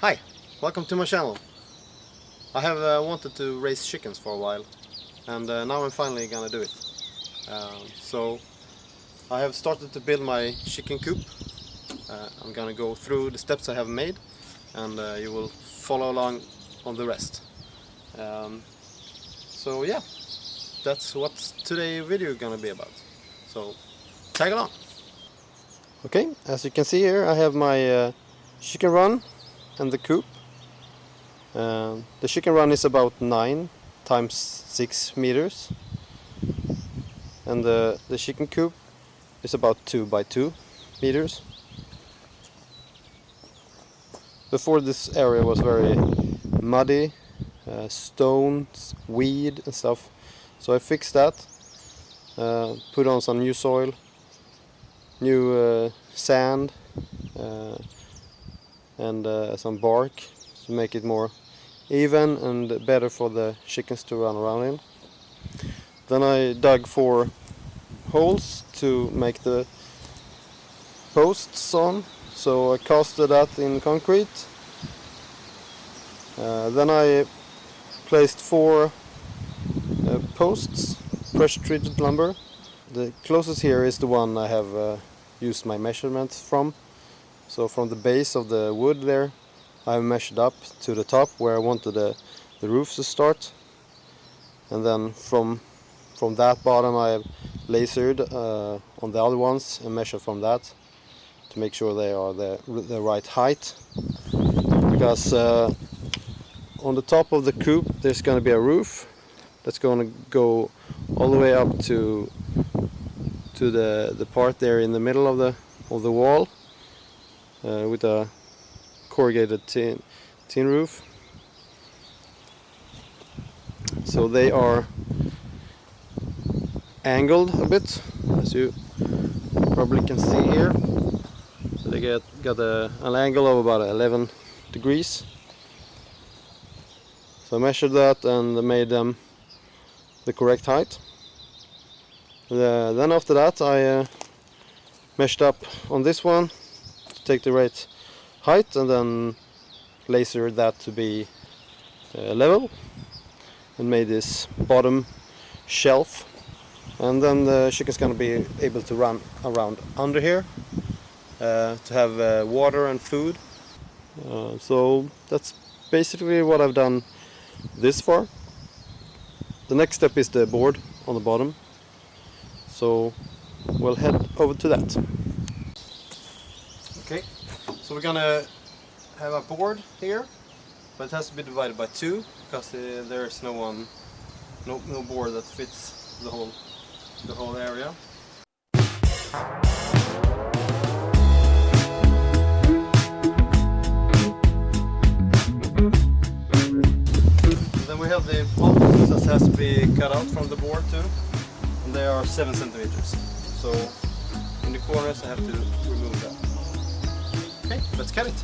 Hi, welcome to my channel. I have wanted to raise chickens for a while, and now I'm finally gonna do it. So I have started to build my chicken coop. I'm gonna go through the steps I have made, and you will follow along on the rest. So yeah, that's what today's video is gonna be about. So tag along. Okay, as you can see here, I have my chicken run and the coop. The chicken run is about 9 times 6 meters, and the chicken coop is about 2 by 2 meters. Before, this area was very muddy, stones, weed and stuff, so I fixed that, put on some new soil, new sand, and some bark to make it more even and better for the chickens to run around in. Then I dug 4 holes to make the posts on, so I casted that in concrete. Then I placed 4 posts, pressure treated lumber. The closest here is the one I have used my measurements from. So from the base of the wood there, I measured up to the top where I wanted the roof to start, and then from that bottom I lasered on the other ones and measured from that to make sure they are the right height, because on the top of the coop there's going to be a roof that's going to go all the way up to the part there in the middle of the wall, with a corrugated tin roof. So they are angled a bit, as you probably can see here. So they got an angle of about 11 degrees. So I measured that and made them the correct height. Then after that I measured up on this one to take the right height, and then lasered that to be level, and made this bottom shelf. And then the chicken's gonna be able to run around under here to have water and food. So that's basically what I've done this far. The next step is the board on the bottom, so we'll head over to that. Okay, so we're gonna have a board here, but it has to be divided by 2 because there's no board that fits the whole area. And then we have the poles that has to be cut out from the board too, and they are 7 centimeters. So in the corners I have to remove that. Okay, let's cut it.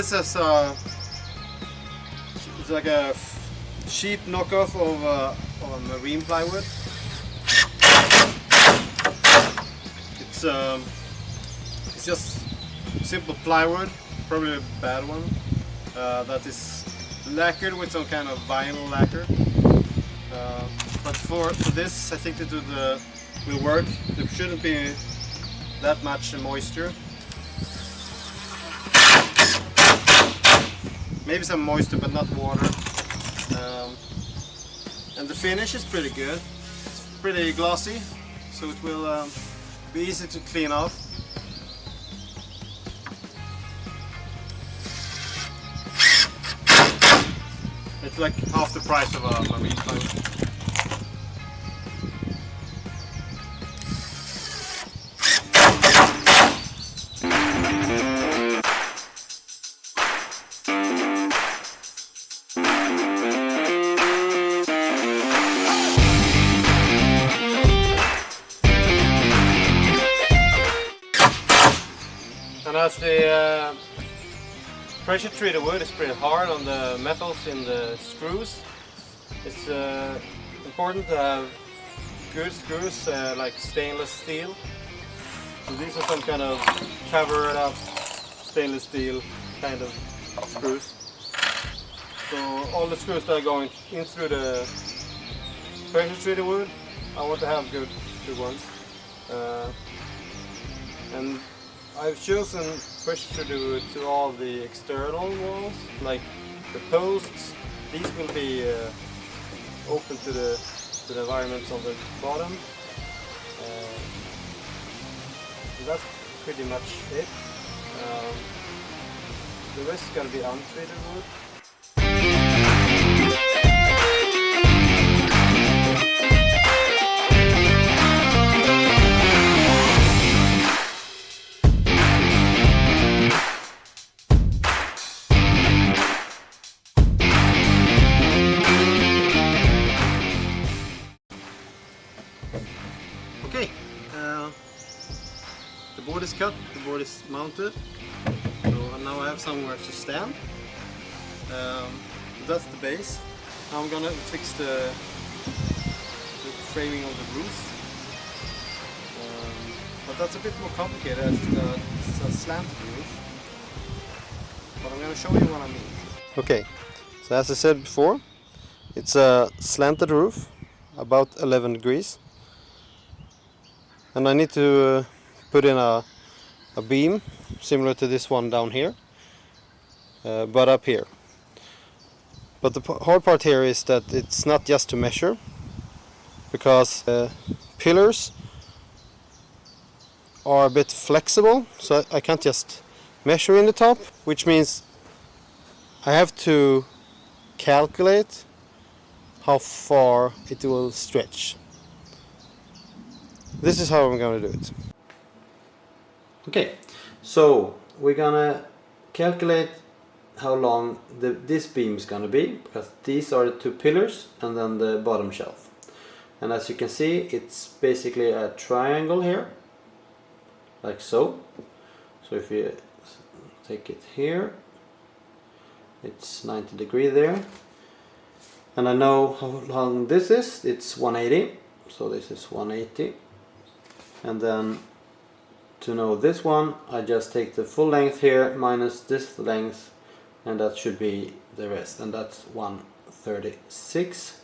this is it's like a cheap knockoff of a marine plywood. It's just simple plywood, probably a bad one, that is lacquered with some kind of vinyl lacquer. But for this, I think that will work. There shouldn't be that much moisture. Maybe some moisture, but not water. And the finish is pretty good. It's pretty glossy, so it will be easy to clean off. It's like half the price of a marine plywood. And as the pressure treated wood is pretty hard on the metals in the screws, it's important to have good screws like stainless steel. So these are some kind of covered up stainless steel kind of screws. So all the screws that are going in through the pressure treated wood, I want to have good ones. And I've chosen pressure treated wood to all the external walls, like the posts. These will be open to the environment on the bottom. So that's pretty much it. The rest is going to be untreated wood. Okay, the board is cut, the board is mounted, so now I have somewhere to stand. That's the base. Now I'm gonna fix the framing of the roof, but that's a bit more complicated as it's a slanted roof, but I'm gonna show you what I mean. Okay, so as I said before, it's a slanted roof, about 11 degrees. And I need to put in a beam similar to this one down here, but up here. But the hard part here is that it's not just to measure, because pillars are a bit flexible, so I can't just measure in the top, which means I have to calculate how far it will stretch. This is how I'm going to do it. Okay, so we're gonna calculate how long this beam is going to be, because these are the two pillars and then the bottom shelf. And as you can see, it's basically a triangle here, like so. So if you take it here, it's 90 degrees there. And I know how long this is, it's 180, so this is 180. And then to know this one, I just take the full length here minus this length, and that should be the rest, and that's 136.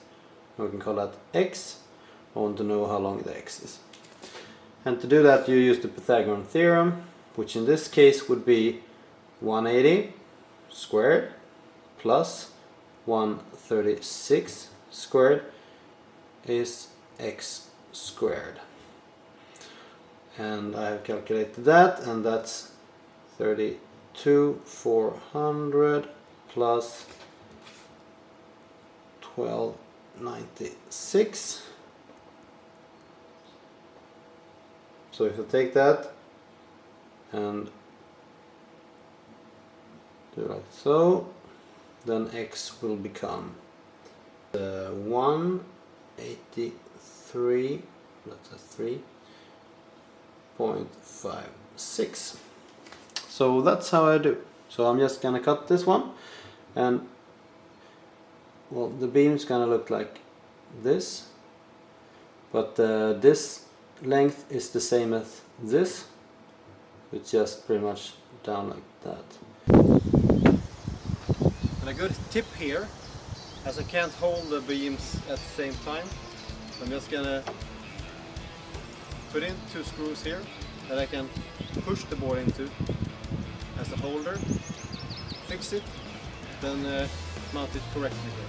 We can call that x. I want to know how long the x is. And to do that, you use the Pythagorean theorem, which in this case would be 180 squared plus 136 squared is x squared. And I have calculated that, and that's 32,400 plus 1296. So if you take that and do like so, then x will become 183, that's a 3.56. So that's how I do. So I'm just gonna cut this one, and well, the beam's gonna look like this, but this length is the same as this. It's just pretty much down like that. And a good tip here, as I can't hold the beams at the same time, I'm just gonna put in 2 screws here that I can push the board into as a holder, fix it, then mount it correctly here.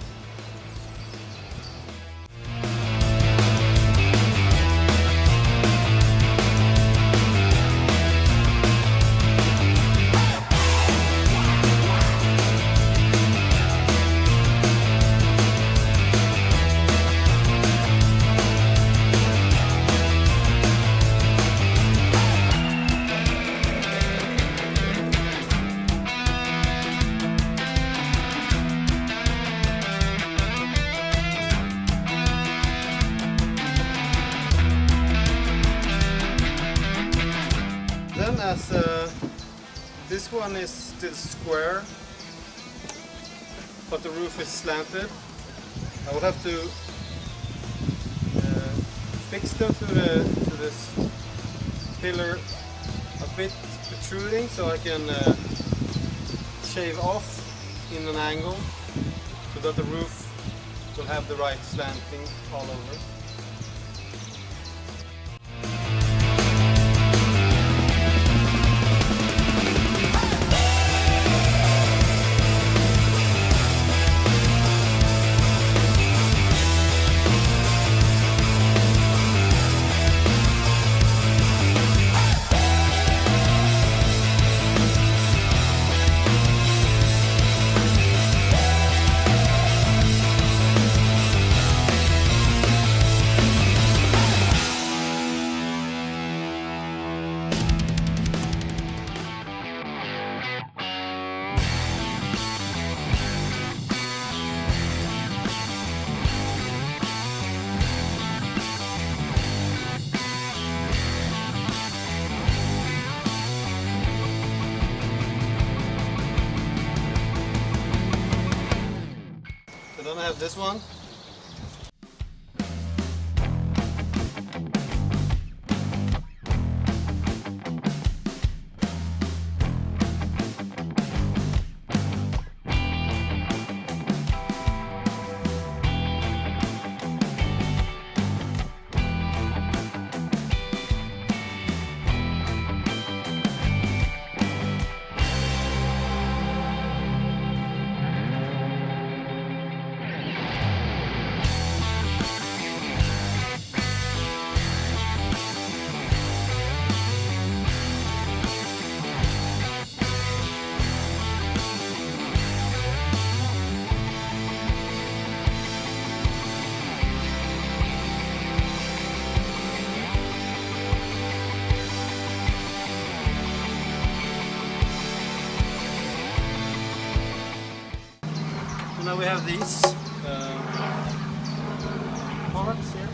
Then as this one is still square, but the roof is slanted, I will have to fix them to this pillar a bit protruding, so I can shave off in an angle so that the roof will have the right slanting all over. So then I have this one. So now we have these parts here.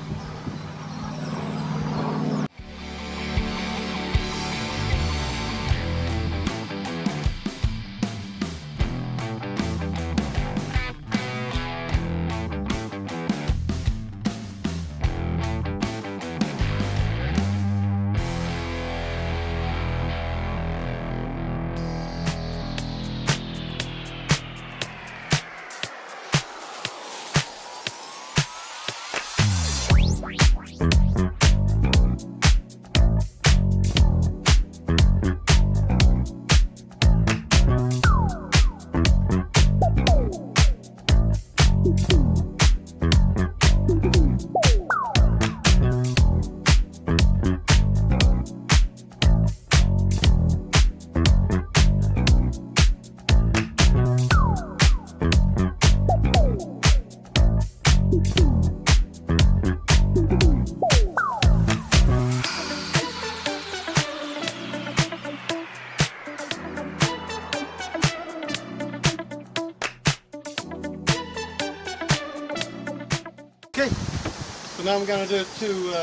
Okay, so now I'm gonna do two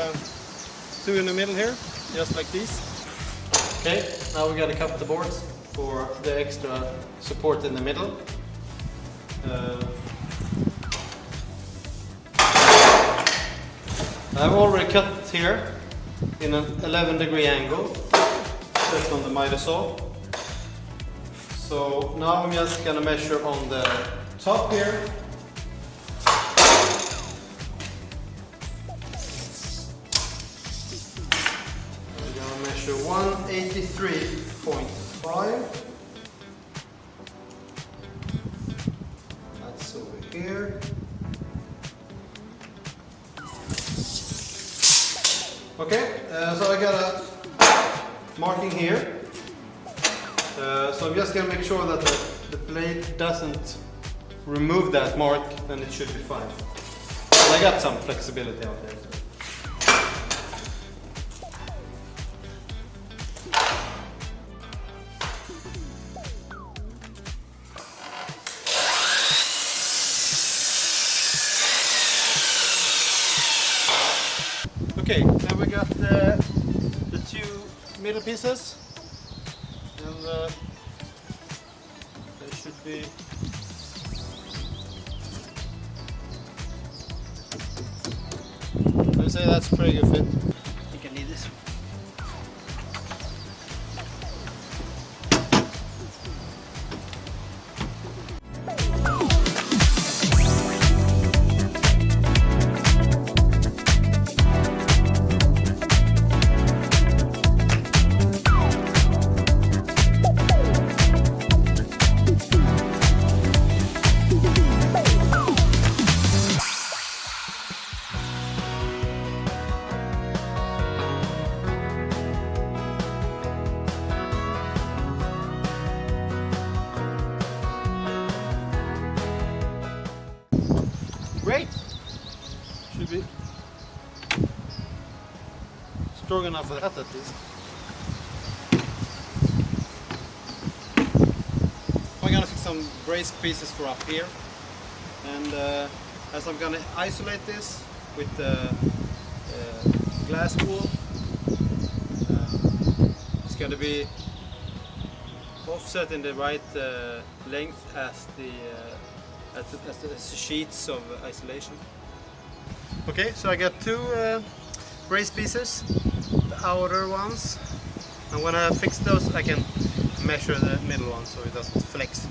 in the middle here, just like these. Okay, now we gotta cut the boards. for the extra support in the middle. I've already cut here in an 11-degree angle, set on the miter saw. So now I'm just gonna measure on the top here. I'm gonna measure 183.5. That's over here. Okay, so I got a marking here. So I'm just going to make sure that the blade doesn't remove that mark, then it should be fine. But I got some flexibility out there. Okay, then we got the two middle pieces, and they should be I'd say that's a pretty good fit. I think I need this one. Great! Should be strong enough for that at least. I'm gonna fix some brace pieces for up here, and as I'm gonna isolate this with the glass wool, it's gonna be offset in the right length as the sheets of isolation. Okay, so I got two brace pieces, the outer ones, and when I fix those I can measure the middle one so it doesn't flex.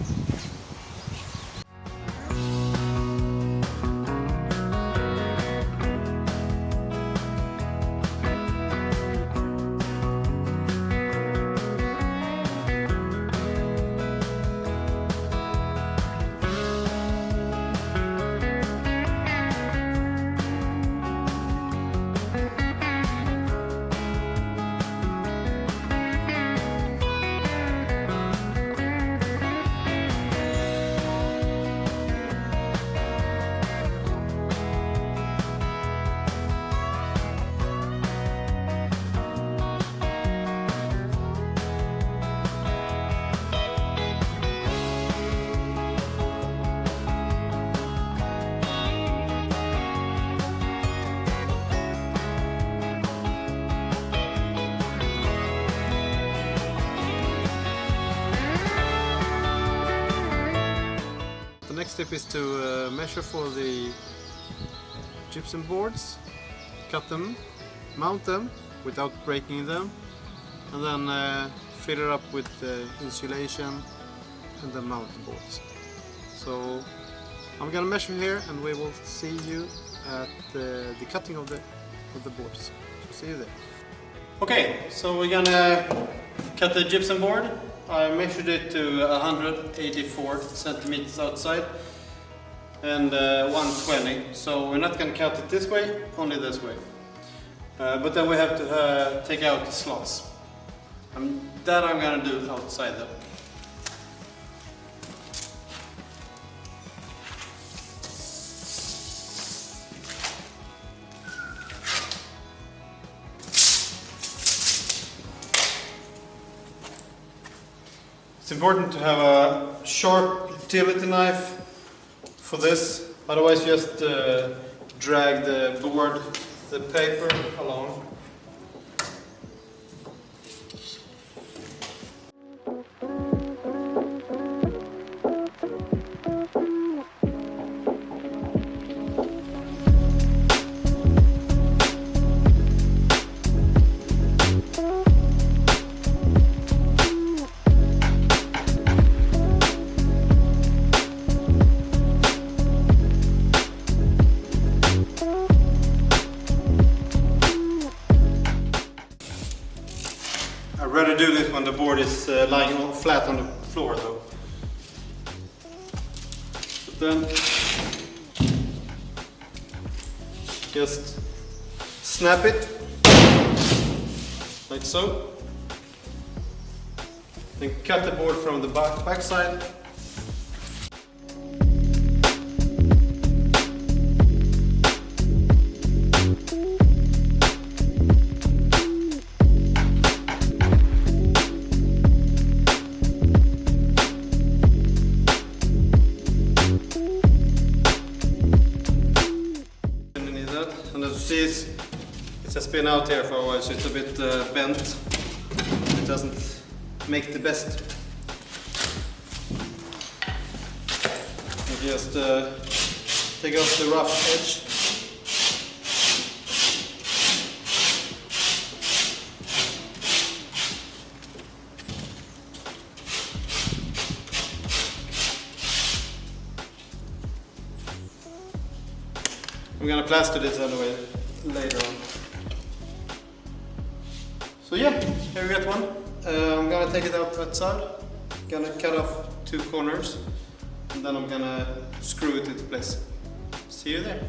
The next step is to measure for the gypsum boards, cut them, mount them without breaking them, and then fill it up with insulation and then mount the boards. So I'm gonna measure here and we will see you at the cutting of the boards. So see you there. Okay, so we're gonna cut the gypsum board. I measured it to 184 centimeters outside and 120. So we're not going to cut it this way, only this way. But then we have to take out the slots. That I'm going to do outside though. It's important to have a sharp utility knife for this, otherwise you just drag the board, the paper along. rather do this when the board is lying flat on the floor though. But then just snap it like so. Then cut the board from the back side. And as you see, it has been out here for a while, so it's a bit bent. It doesn't make the best. You just take off the rough edge. I'm gonna plaster this anyway later on. So yeah, here we got one. I'm gonna take it outside. Gonna cut off 2 corners, and then I'm gonna screw it into place. See you there.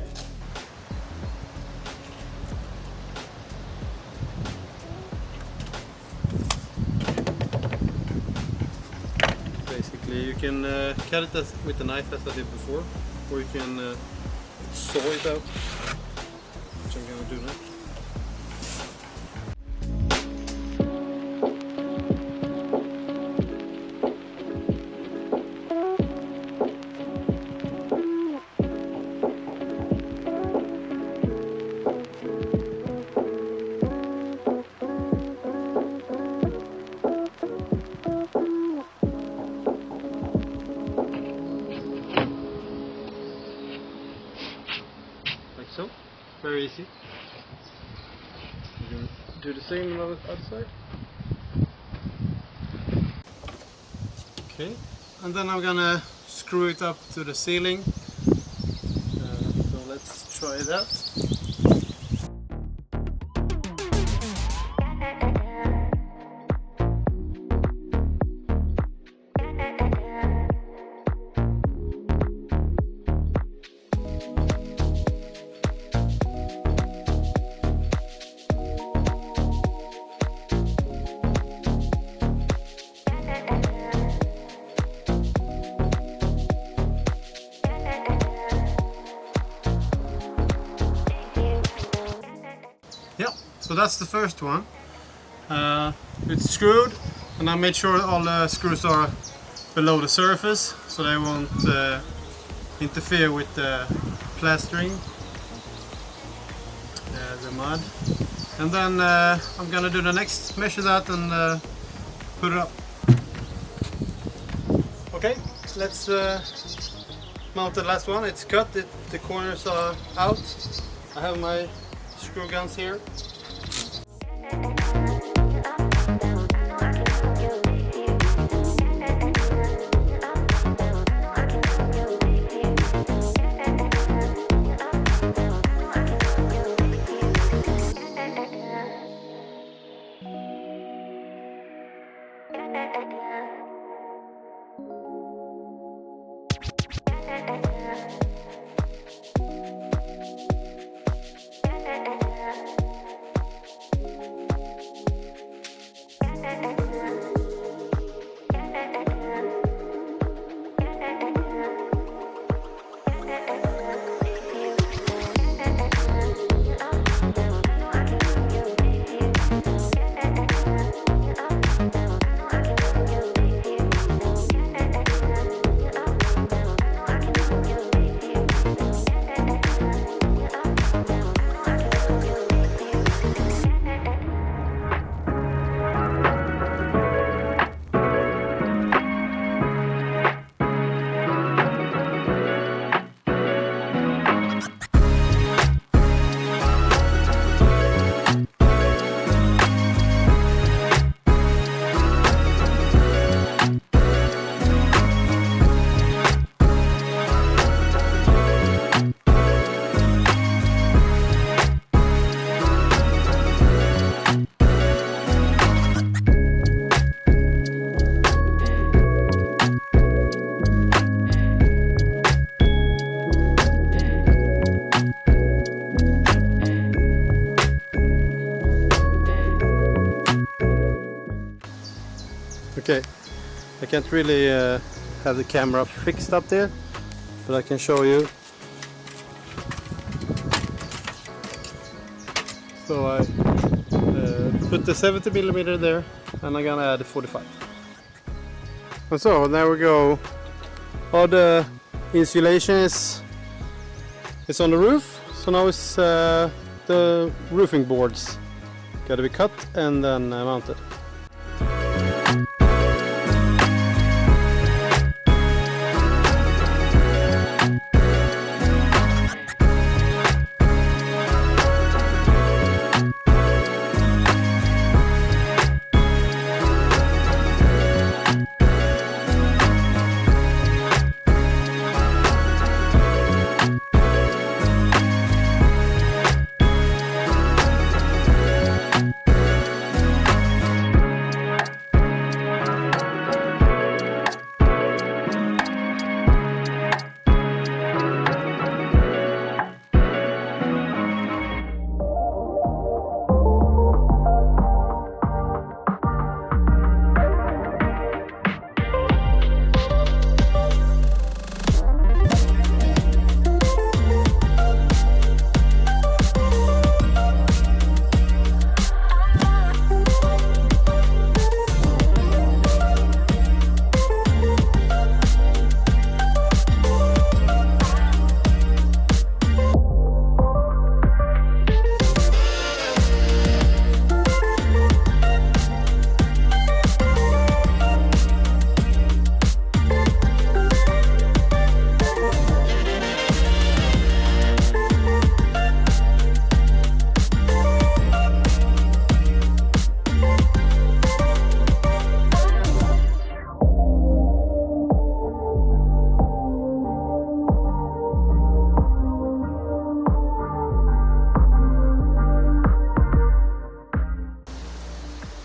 Basically, you can cut it with a knife as I did before, or you can saw it out, which I'm gonna do now. So, very easy. You can do the same on the other side. Okay, and then I'm gonna screw it up to the ceiling. So let's try that. Yeah, so that's the first one. It's screwed, and I made sure all the screws are below the surface so they won't interfere with the plastering, the mud. And then I'm gonna do the next, measure that and put it up. Okay, let's mount the last one. It's cut, the corners are out. I have my screw guns here. Okay, I can't really have the camera fixed up there, but I can show you. So I put the 70mm there, and I'm gonna add the 45. And so there we go. All the insulation is on the roof. So now it's the roofing boards gotta be cut and then mounted.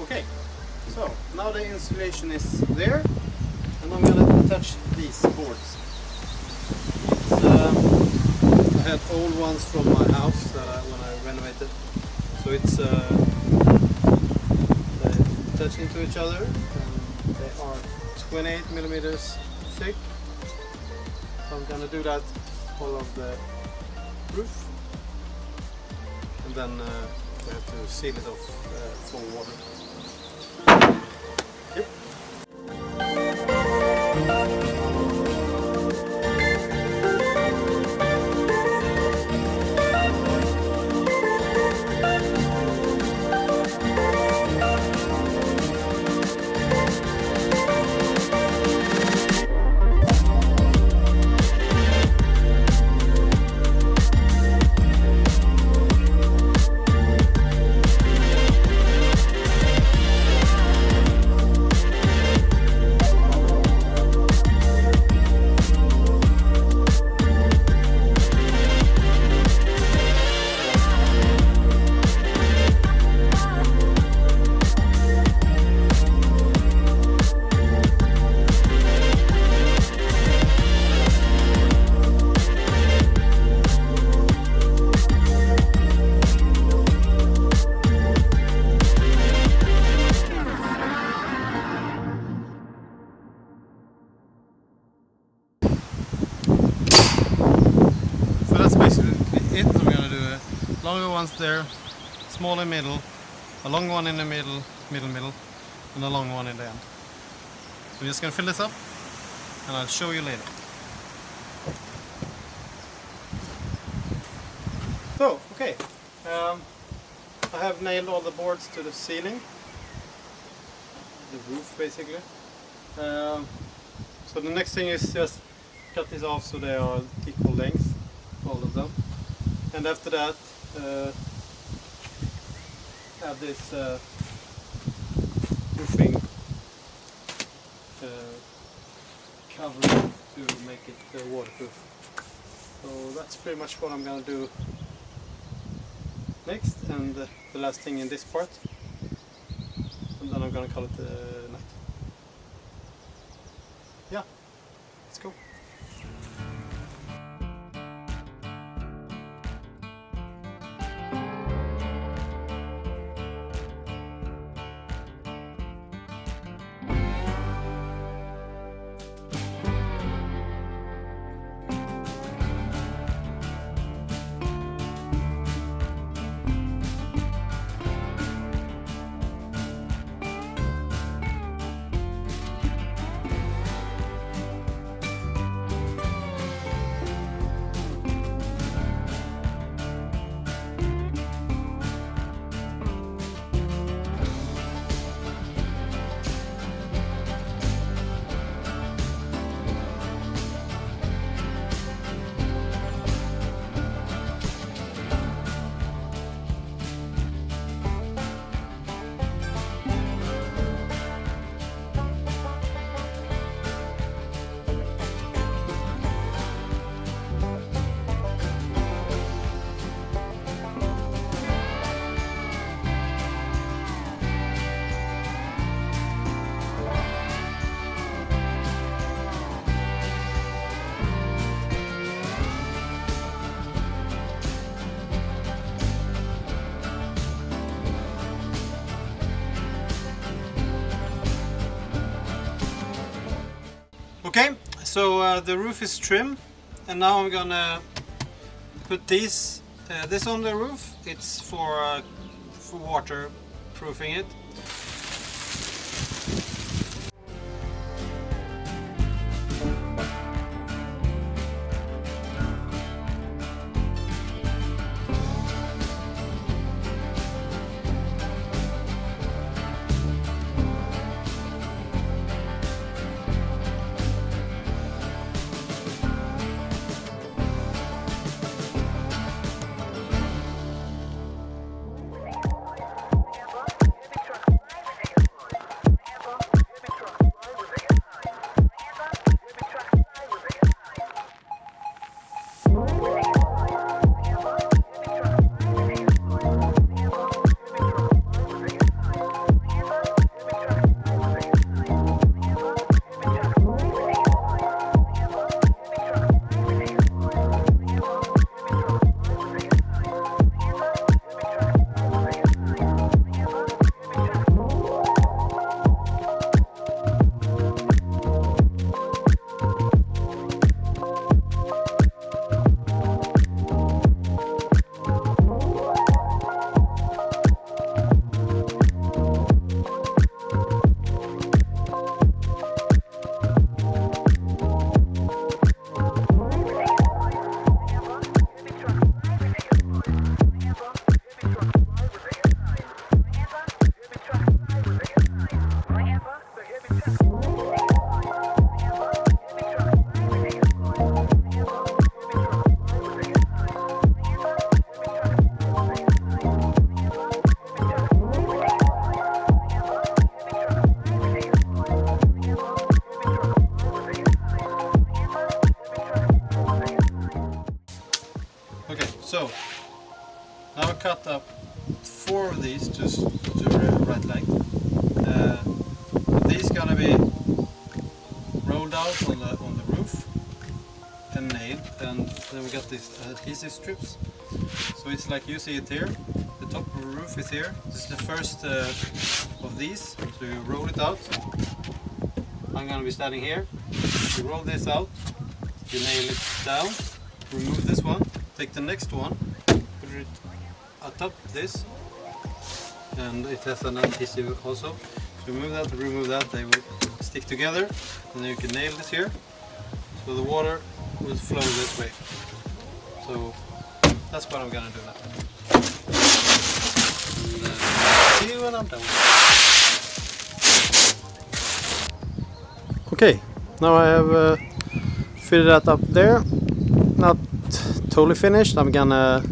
Okay, so now the insulation is there, and I'm gonna attach these boards. I had old ones from my house when I renovated, so it's they attach into each other, and they are 28mm thick. So I'm gonna do that all of the roof, and then we have to seal it off for water. Yep. It. I'm gonna do a longer ones there, small in middle, a long one in the middle, and a long one in the end. So I'm just gonna fill this up, and I'll show you later. So, okay, I have nailed all the boards to the ceiling, the roof basically. So the next thing is just cut these off so they are equal length, all of them. And after that, have this roofing covering to make it waterproof. So that's pretty much what I'm gonna do next, and the last thing in this part, and then I'm gonna call it night. Yeah, let's go. Okay, so the roof is trimmed, and now I'm gonna put this on the roof. It's for waterproofing it. Okay, so now I cut up 4 of these to the right length. These gonna be rolled out on the roof and nailed, and then we got these adhesive strips. So it's like you see it here. The top of the roof is here. This is the first of these. So you roll it out. I'm gonna be standing here. You roll this out. You nail it down. Remove this one. Take the next one, put it atop this, and it has an adhesive also. So remove that, they will stick together, and then you can nail this here, so the water will flow this way. So that's what I'm gonna do now. See you when I'm done. Okay, now I have fitted that up there. Not totally finished. I'm gonna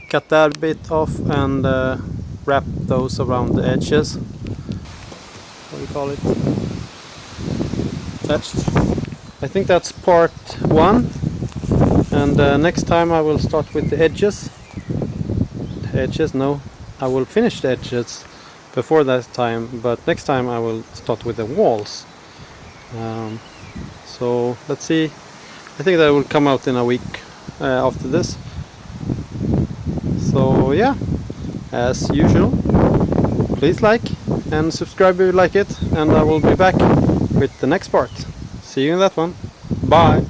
cut that bit off and wrap those around the edges. What do you call it? Attached. I think that's part 1, and next time I will start with the edges. No, I will finish the edges before that time, but next time I will start with the walls. So let's see. I think that will come out in a week after this. So yeah, as usual, please like and subscribe if you like it, and I will be back with the next part. See you in that one. Bye.